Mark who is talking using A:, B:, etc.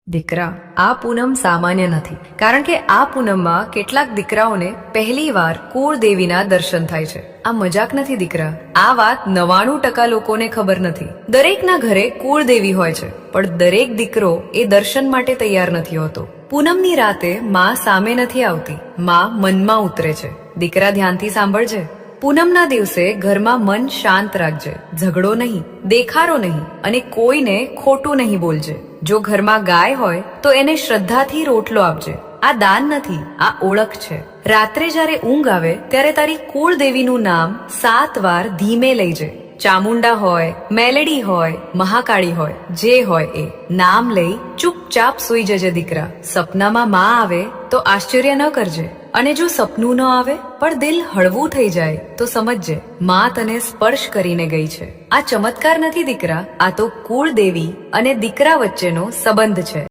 A: દીકરા, આ પૂનમ સામાન્ય નથી, કારણ કે આ પૂનમમાં કેટલાક દીકરાઓને પહેલીવાર કુળદેવીના દર્શન થાય છે. આ મજાક નથી દીકરા, આ વાત 99% લોકોને ખબર નથી. દરેકના ઘરે કુળદેવી હોય છે, પણ દરેક દીકરો એ દર્શન માટે તૈયાર નથી હોતો. પૂનમની રાતે માં સામે નથી આવતી, માં મનમાં ઉતરે છે. દીકરા, ધ્યાનથી સાંભળજે. પૂનમના દિવસે ઘરમાં મન શાંત રાખજે, ઝઘડો નહીં, દેખારો નહીં અને કોઈને ખોટું નહીં બોલજે. જો ઘરમાં ગાય હોય તો એને શ્રદ્ધાથી રોટલો આપજે. આ દાન નથી, આ ઓળખ છે. રાત્રે જ્યારે ઊંઘ આવે ત્યારે તારી કુળદેવીનું નામ 7 વાર ધીમે લઈજે. ચામુંડા હોય, મેલડી હોય, મહાકાળી હોય, જે હોય એ નામ લઈ ચૂપચાપ સૂઈ જજે દીકરા. સપનામાં માં આવે તો આશ્ચર્ય ન કરજે, અને જો સપનું ન આવે પણ દિલ હળવું થઈ જાય તો સમજજે, માં તને સ્પર્શ કરીને ગઈ છે. આ ચમત્કાર નથી દીકરા, આ તો કુળદેવી અને દીકરા વચ્ચેનો સંબંધ છે.